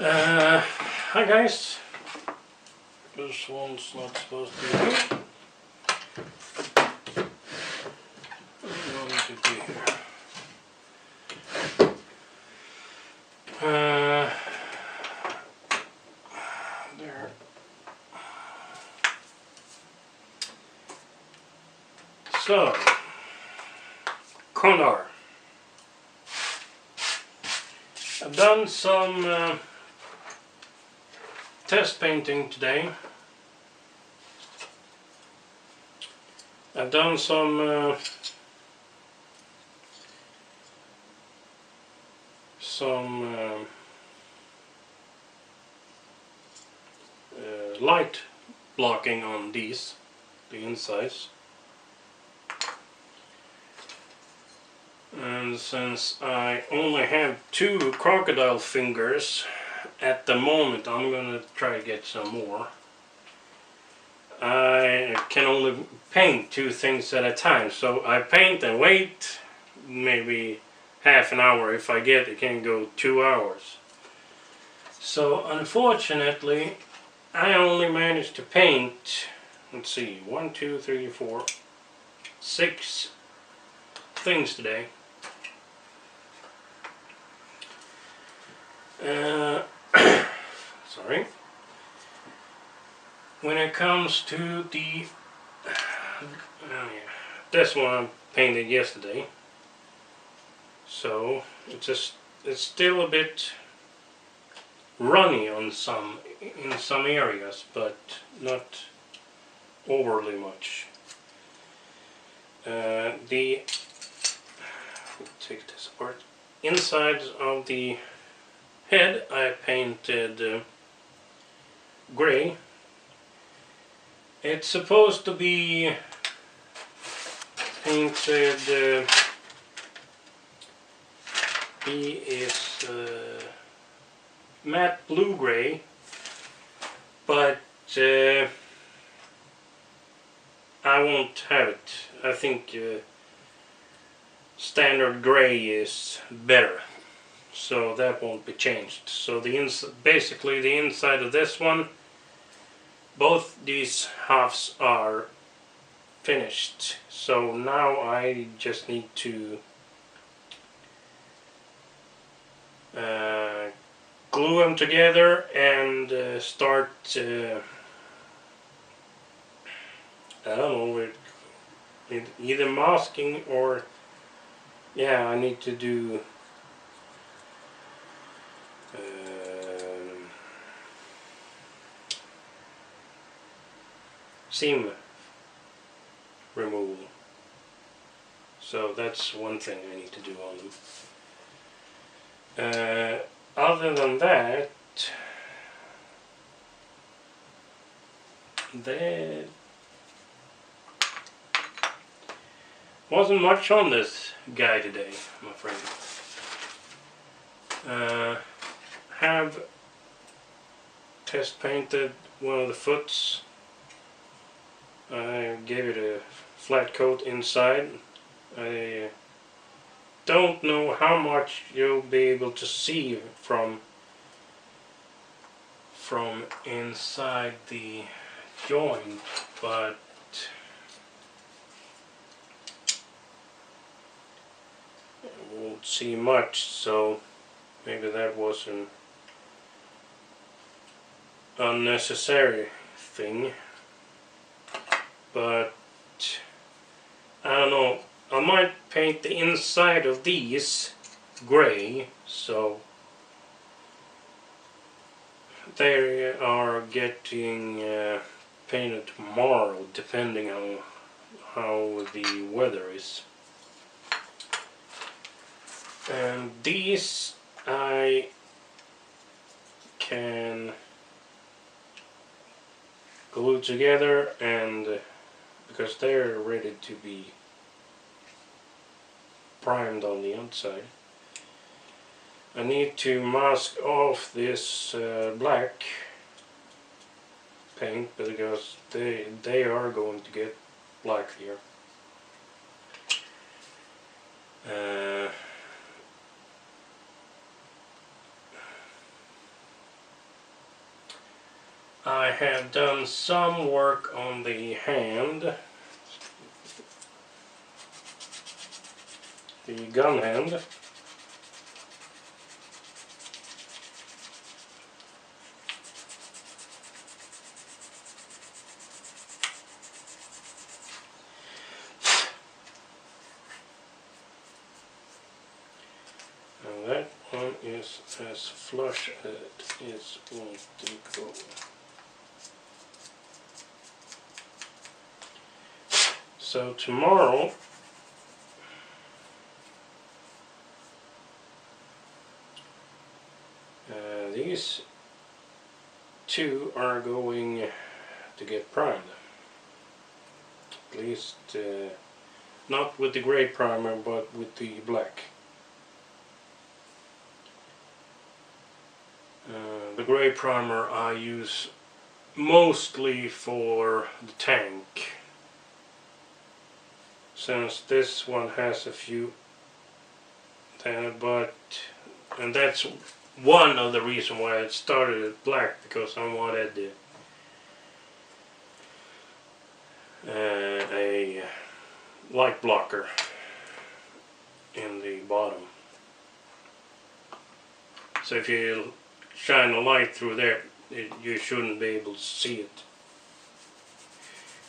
Hi guys. This one's not supposed to be here. It's going to be here. There. So, Condar. I've done some test painting today. I've done some light blocking on the insides. And since I only have 2 crocodile fingers at the moment, I'm gonna try to get some more. I can only paint 2 things at a time, so I paint and wait maybe half an hour. If I get it can go 2 hours. So unfortunately I only managed to paint, let's see, 1, 2, 3, 4, 6 things today. Sorry. When it comes to the this one I painted yesterday, so it's still a bit runny on in some areas, but not overly much. Take this apart. Inside of the head I painted gray. It's supposed to be painted, he is matte blue-gray, but I won't have it. I think standard gray is better, so that won't be changed. So basically the inside of this one, both these halves are finished. So now I just need to glue them together and start I don't know, with either masking or I need to do seam removal. So that's one thing I need to do on them. Other than that, there wasn't much on this guy today, I'm afraid. Have test painted one of the foots. I gave it a flat coat inside. I don't know how much you'll be able to see from inside the joint, but won't see much, so maybe that was an unnecessary thing. But I don't know, I might paint the inside of these gray, so they are getting painted tomorrow, depending on how the weather is. And these I can glue together, and because they're ready to be primed on the outside, I need to mask off this black paint because they are going to get black here. I have done some work on the hand, the gun hand. And that one is as flush as it is going to go. So tomorrow these two are going to get primed. At least not with the gray primer, but with the black. The gray primer I use mostly for the tank, since this one has a few there, and that's one of the reasons why it started at black, because I wanted a light blocker in the bottom. So if you shine a light through there, you shouldn't be able to see it.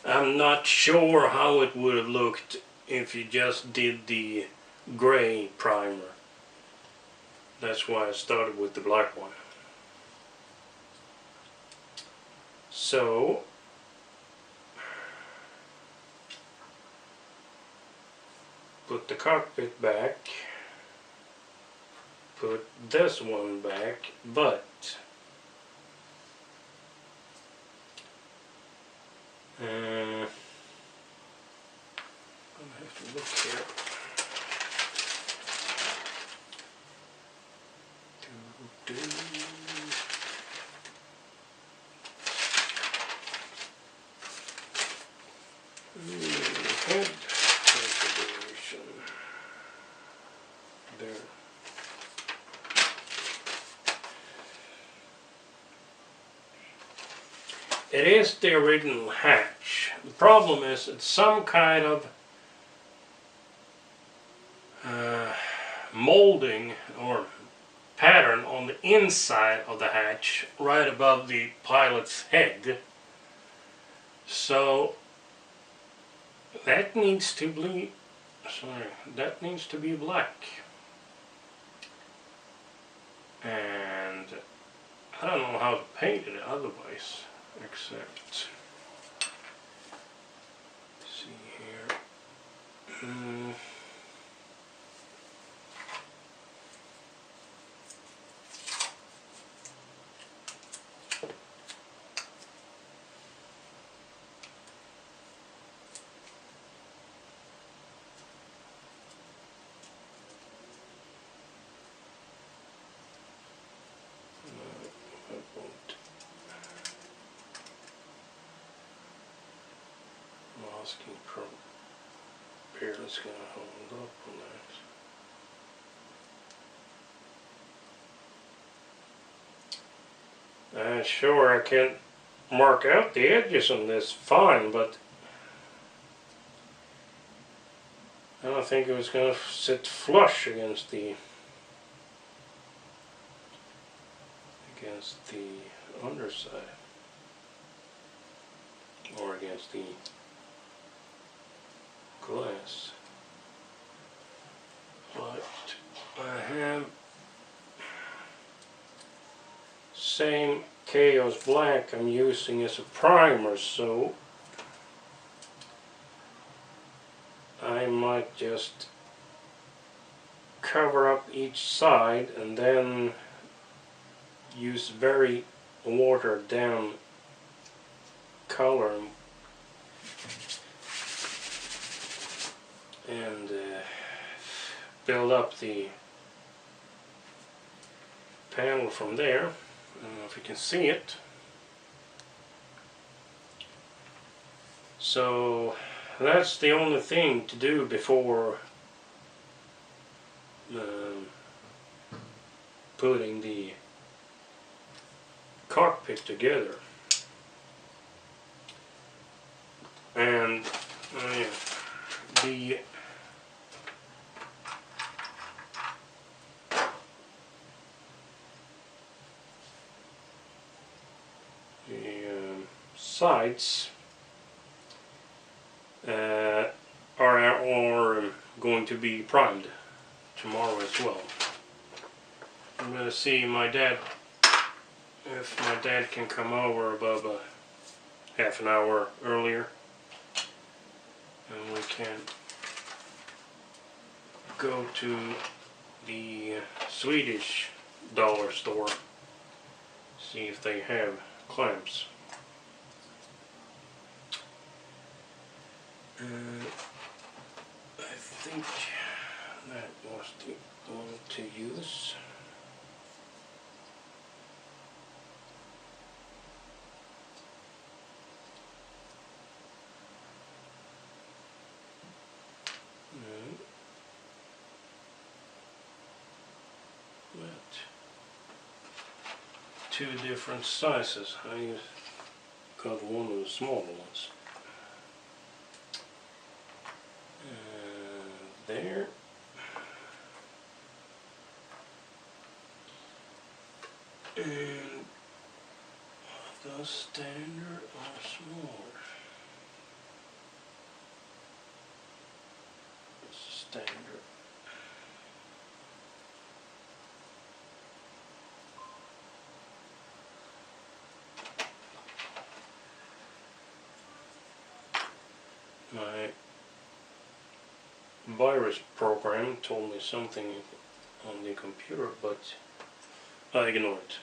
I'm not sure how it would have looked if you just did the gray primer. That's why I started with the black one. So put the cockpit back, put this one back, but I have to look here. Head configuration. There. It is the original hatch. The problem is it's some kind of molding or pattern on the inside of the hatch right above the pilot's head. So that needs to be black. And I don't know how to paint it otherwise, except see here. Masking here is going to hold up on that. Sure, I can mark out the edges on this fine, but I don't think it was going to sit flush against the underside, or against the glass. But I have same Chaos Black I'm using as a primer, so I might just cover up each side and then use very watered down color and build up the panel from there. I don't know if you can see it. So that's the only thing to do before putting the cockpit together. And the sides are going to be primed tomorrow as well. I'm going to see my dad, if my dad can come over about a half an hour earlier, and we can go to the Swedish dollar store, see if they have clamps. I think that was the one to use. Two different sizes. I got one of the smaller ones. There. And the standard or smaller? Standard. My virus program told me something on the computer, but I ignored it.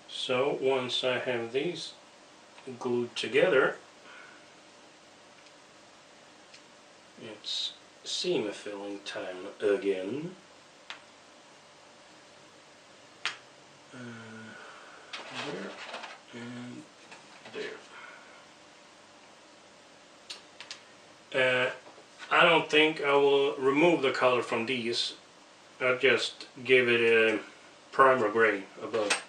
So once I have these glued together, it's seam filling time again. There and there. I don't think I will remove the color from these. I'll just give it a primer gray above.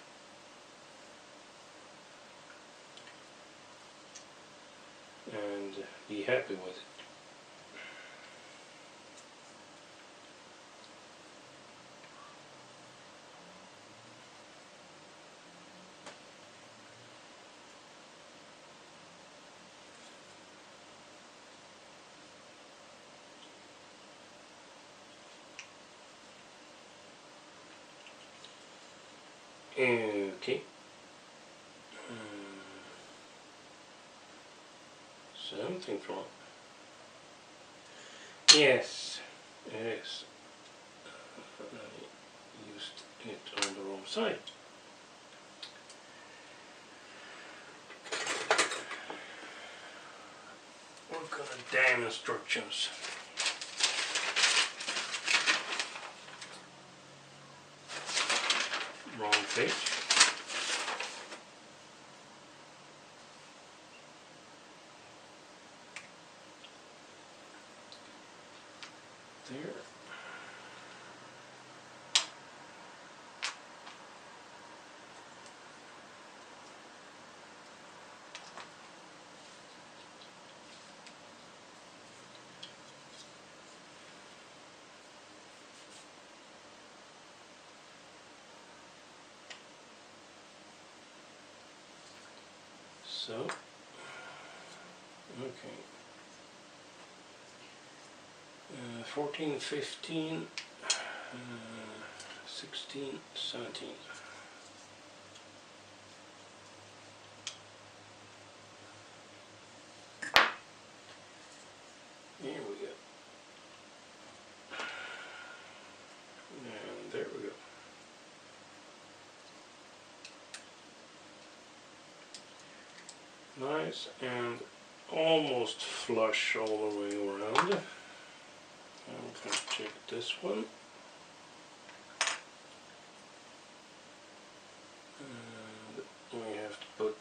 And be happy with it. Okay. Something wrong. Yes, yes. I used it on the wrong side. What kind of damn instructions? Wrong page. There. So, okay. 14, 15, 16, 17. Here we go. And there we go. Nice and almost flush all the way around. I'm going to check this one. And we have to put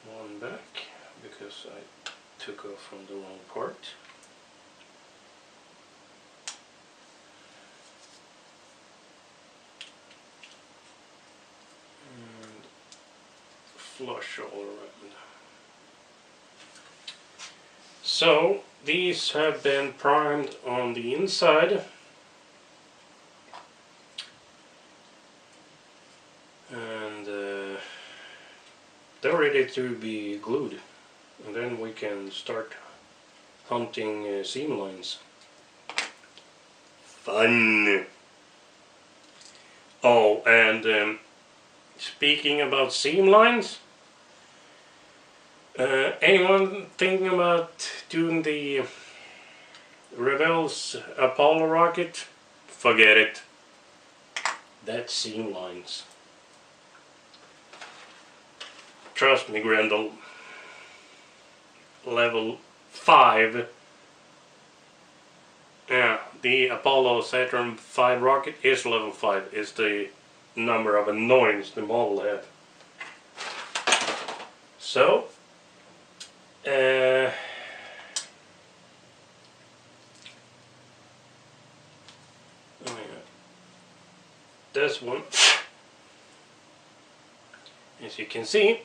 one back because I took off from the wrong part. flush all around. So these have been primed on the inside, and they're ready to be glued, and then we can start hunting seam lines. Fun! Oh, and speaking about seam lines, anyone thinking about doing the Revell's Apollo rocket? Forget it. That's seam lines. Trust me, Grendel. Level 5. Yeah, the Apollo Saturn V rocket is level 5. It's the number of annoyance the model had. So, oh yeah, this one, as you can see,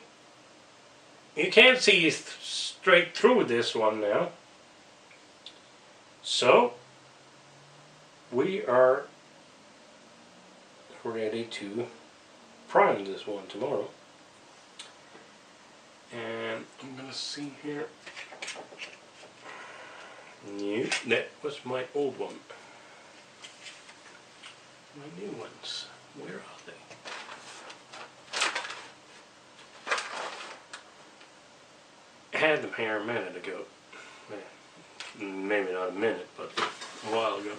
you can't see straight through this one now. So, we are ready to prime this one tomorrow. And I'm gonna see here. No, that was my old one. My new ones, where are they? I had them here a minute ago. Maybe not a minute, but a while ago.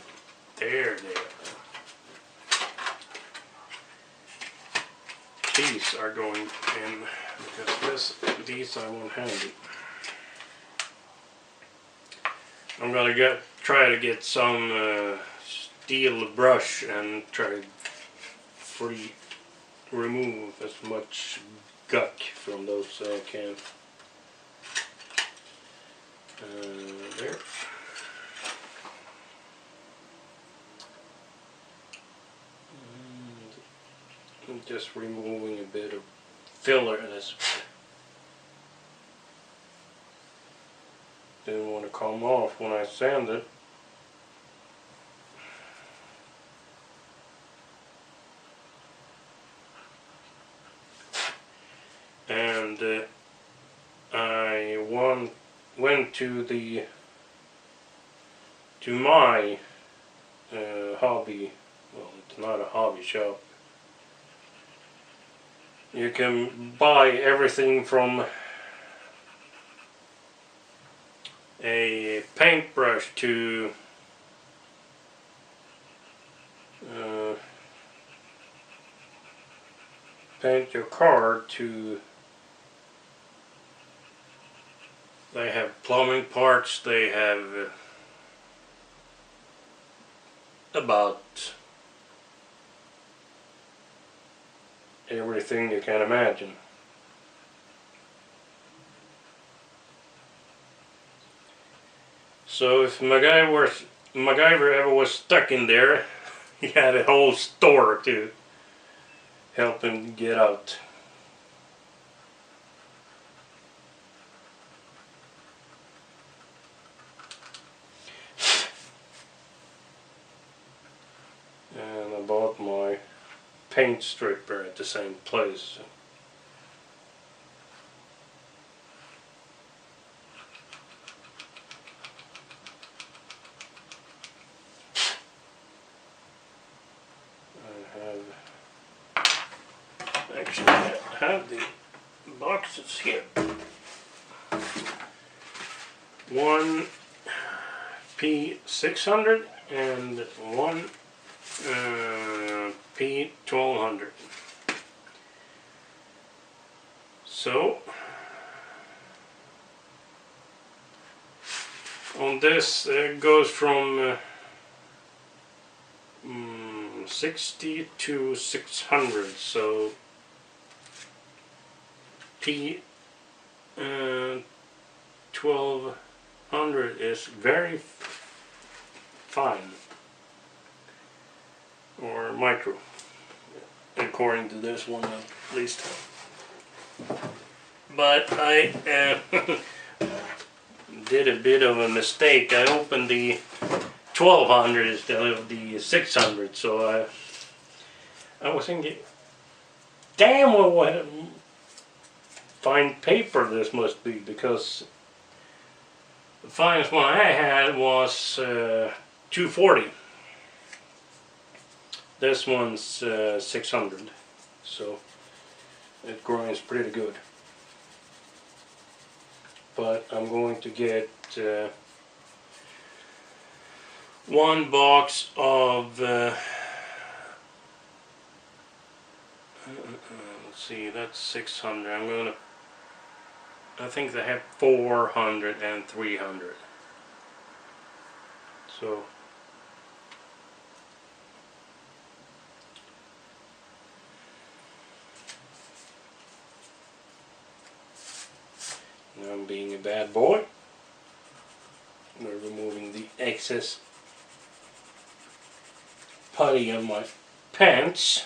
There they are. These are going in because these I won't handy. I'm gonna try to get some steel brush and try to remove as much guck from those as I can. There. I'm just removing a bit of filler in this. Didn't want to come off when I sand it. And I went to my hobby. Well, it's not a hobby shop. You can buy everything from a paintbrush to paint your car to. They have plumbing parts, they have about everything you can imagine. So if MacGyver ever was stuck in there, he had a whole store to help him get out. And I bought my paint stripper at the same place. Actually, I have the boxes here. One P600 and one P1200. So on this it goes from 60 to 600. So P1200 is very fine, or micro, according to this one at least. but I did a bit of a mistake. I opened the 1200 instead of the 600, so I was thinking, damn, what fine paper this must be, because the finest one I had was 240. This one's 600, so it grinds pretty good. But I'm going to get one box of let's see, that's 600. I think they have 400 and 300. So now I'm being a bad boy. We're removing the excess putty on my pants.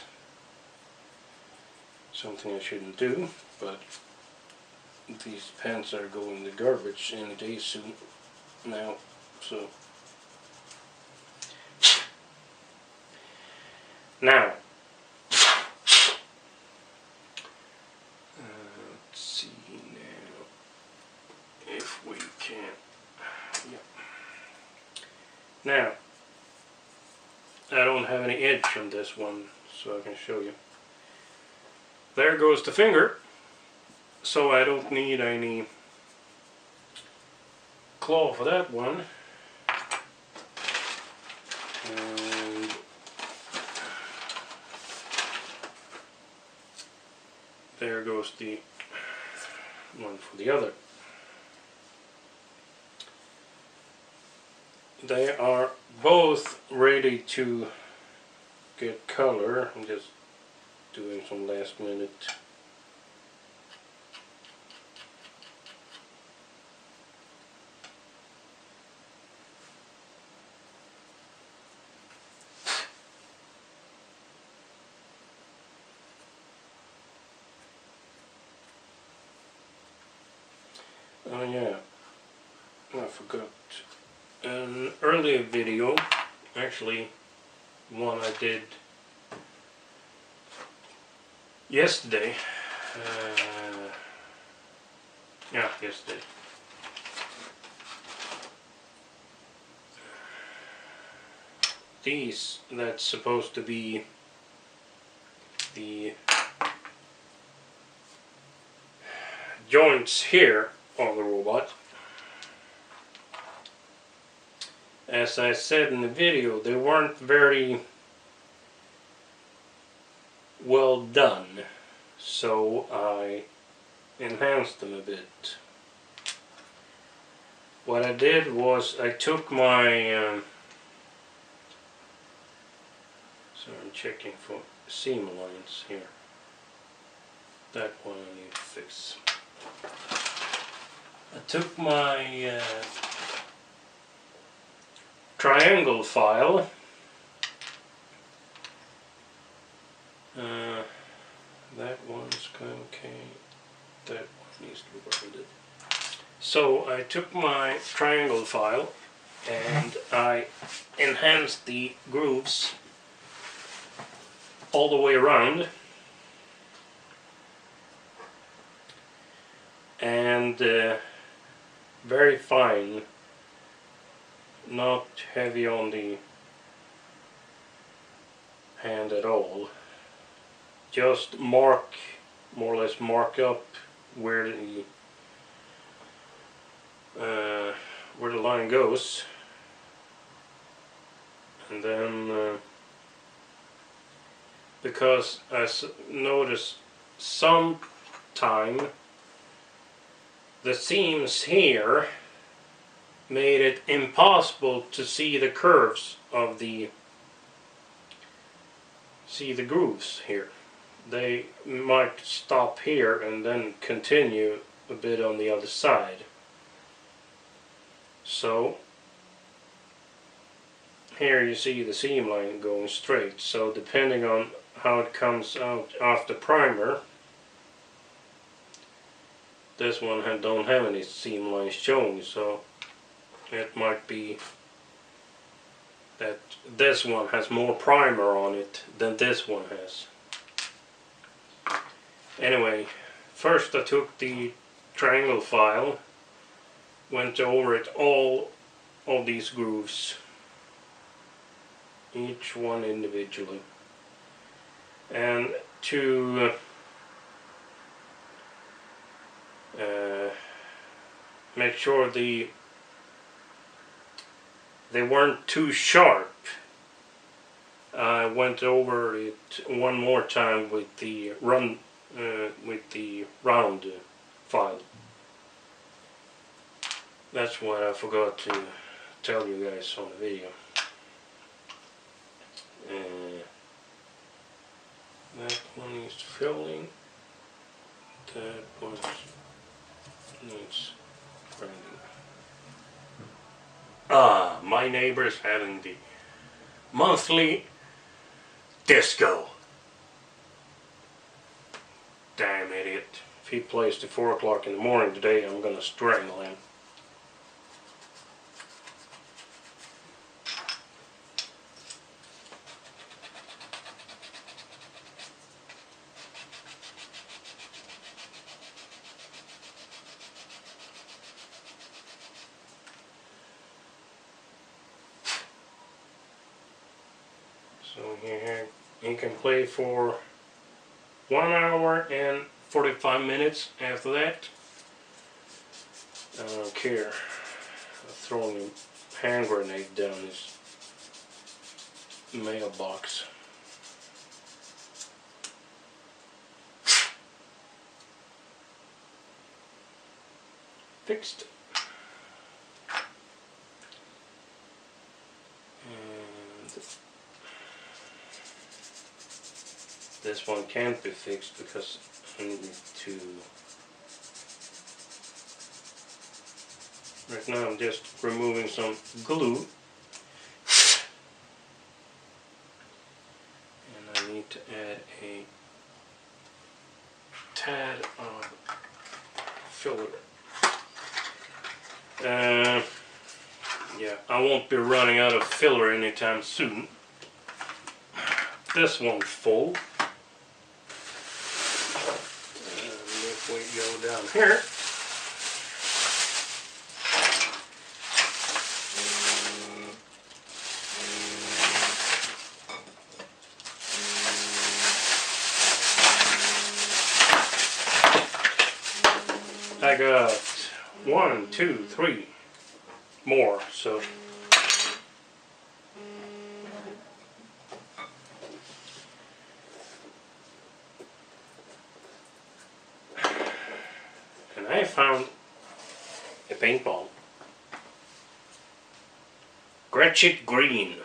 Something I shouldn't do, but these pants are going in the garbage any day soon now, so now let's see now if we can, yeah. Now I don't have any edge on this one, so I can show you. There goes the finger, so I don't need any claw for that one. And there goes the one for the other. They are both ready to get color. I'm just doing some last minute oh yeah, I forgot an earlier video, actually one I did yesterday. Yesterday. That's supposed to be the joints here on the robot. As I said in the video, they weren't very well done, so I enhanced them a bit. What I did was I took my so I'm checking for seam lines here. That one I need to fix. I took my triangle file. That one's okay. That one needs to be rounded. So I took my triangle file and I enhanced the grooves all the way around, and very fine, not heavy on the hand at all. Just more or less mark up where the line goes, and then because I noticed sometime the seams here made it impossible to see the curves of the grooves here. They might stop here and then continue a bit on the other side. So here you see the seam line going straight, so depending on how it comes out after primer, this one don't have any seam lines showing, so it might be that this one has more primer on it than this one has. Anyway, first I took the triangle file, went over it, all of these grooves, each one individually, and to make sure they weren't too sharp, I went over it one more time with the round file. That's what I forgot to tell you guys on the video. That one needs filling. That one needs grinding. My neighbor's having the monthly disco. Damn idiot. If he plays till 4 o'clock in the morning today, I'm gonna strangle him. So here he can play for 1 hour and 45 minutes after that. I don't care. I'm throwing a hand grenade down his mailbox. Fixed. And this one can't be fixed because I need to. Right now I'm just removing some glue, and I need to add a tad of filler. Yeah, I won't be running out of filler anytime soon. This one's full. And if we go down here, I got 1, 2, 3 more, so and I found a paintball. Gretchen Green.